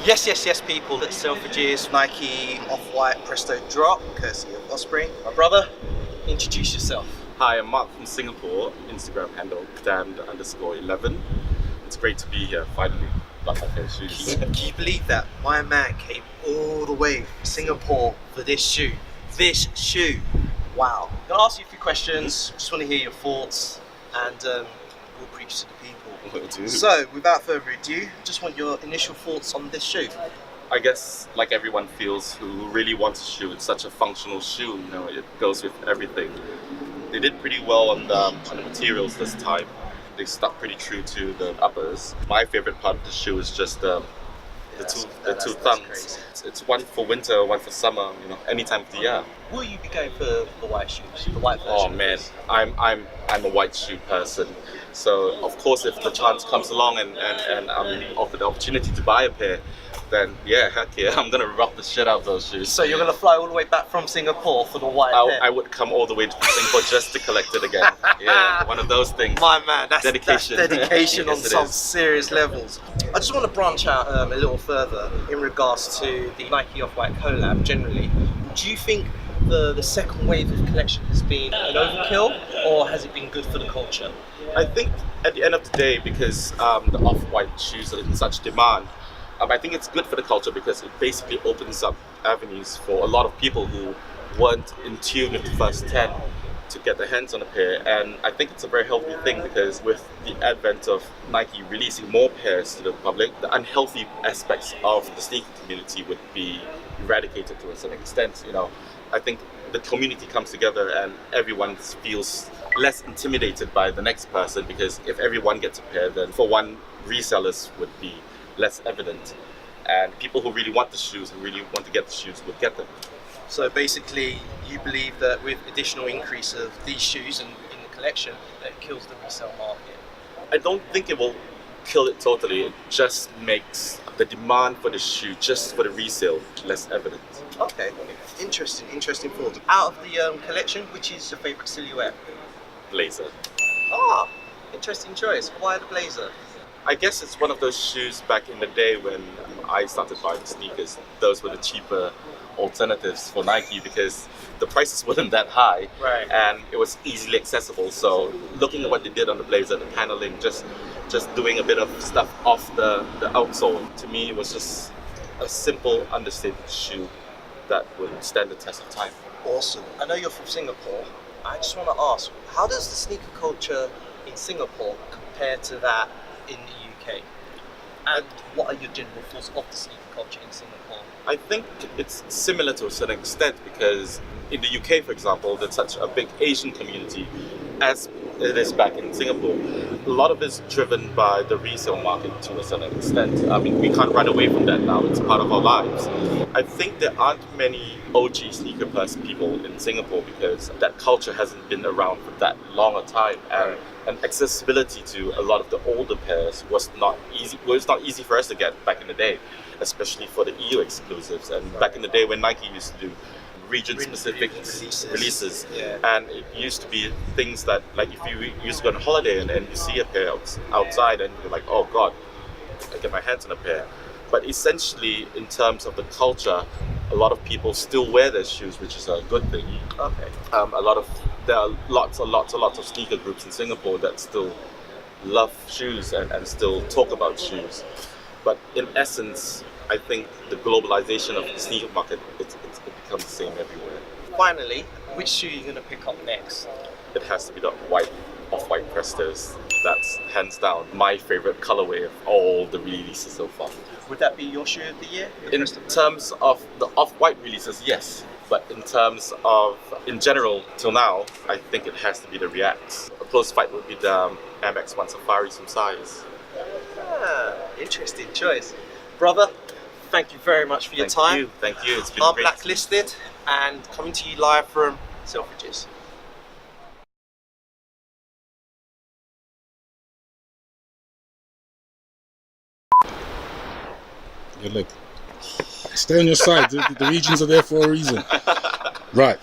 Yes, people. That's Selfridges, Nike, Off-White Presto drop, courtesy of Offspring. My brother, introduce yourself. Hi, I'm Mark from Singapore. Instagram handle damned_11. It's great to be here, finally. Got my fair shoes. Can you believe that? My man came all the way from Singapore for this shoe. This shoe. Wow. I'm going to ask you a few questions. Just want to hear your thoughts and we'll preach to the people. So, without further ado, just want your initial thoughts on this shoe. I guess, like everyone feels who really wants a shoe, it's such a functional shoe, you know, it goes with everything. They did pretty well on the materials this time. They stuck pretty true to the uppers. My favorite part of the shoe is just the two thumbs. It's one for winter, one for summer, you know, any time of the year. Will you be going for the white shoes, the white version? Oh man, I'm a white shoe person. So of course, if the chance comes along and I'm offered the opportunity to buy a pair, then yeah, heck yeah, I'm gonna rock the shit out of those shoes. So you're gonna fly all the way back from Singapore for the white pair? I would come all the way to Singapore just to collect it again. Yeah, one of those things. My man, that's dedication. That's dedication on Yes, some serious levels. I just want to branch out a little further in regards to the Nike Off-White collab generally. Do you think the second wave of collection has been an overkill, or has it been good for the culture? I think at the end of the day, because the Off-White shoes are in such demand, I think it's good for the culture because it basically opens up avenues for a lot of people who weren't in tune with the first 10 to get their hands on a pair. And I think it's a very healthy thing because with the advent of Nike releasing more pairs to the public, the unhealthy aspects of the sneaker community would be eradicated to a certain extent. You know, I think the community comes together and everyone feels less intimidated by the next person, because if everyone gets a pair, then for one, resellers would be less evident, and people who really want the shoes and really want to get the shoes would get them. So basically, you believe that with additional increase of these shoes in the collection, that it kills the resale market? I don't think it will kill it totally. It just makes the demand for the shoe, just for the resale, less evident. Okay, interesting thought. Out of the collection, which is your favorite silhouette? Blazer. Ah, interesting choice. Why the blazer? I guess it's one of those shoes back in the day when I started buying sneakers. Those were the cheaper alternatives for Nike because the prices weren't that high, right, and it was easily accessible. So looking at what they did on the blazer, the paneling, just doing a bit of stuff off the outsole, to me it was just a simple, understated shoe that would stand the test of time. Awesome. I know you're from Singapore. I just want to ask, how does the sneaker culture in Singapore compare to that in the UK? And what are your general thoughts of the sneaker culture in Singapore? I think it's similar to a certain extent because in the UK, for example, there's such a big Asian community as it is back in Singapore. A lot of it's driven by the resale market to a certain extent. I mean, we can't run away from that now. It's part of our lives. I think there aren't many OG sneaker person people in Singapore because that culture hasn't been around for that long a time. And accessibility to a lot of the older pairs was not easy. Well, it's not easy for us to get back in the day, especially for the EU exclusives. And back in the day when Nike used to do region-specific releases, yeah, and it used to be things that, like, if you used to go on holiday and you see a pair outside and you're like, oh god, I get my hands on a pair. But essentially, in terms of the culture, a lot of people still wear their shoes, which is a good thing. Okay. There are lots of sneaker groups in Singapore that still love shoes and still talk about shoes. But in essence, I think the globalization of the sneaker market, it becomes the same everywhere. Finally, which shoe are you going to pick up next? It has to be the Off-White Prestos. That's hands down my favorite colorway of all the releases so far. Would that be your shoe of the year? In terms of the Off-White releases, yes. But in terms of, in general, till now, I think it has to be the Reacts. A close fight would be the MX-1 Safari some size. Ah, interesting choice. Brother, thank you very much for your time. Thank you. It's been great. Blacklisted and coming to you live from Selfridges. Yeah, look, stay on your side. The regions are there for a reason. Right.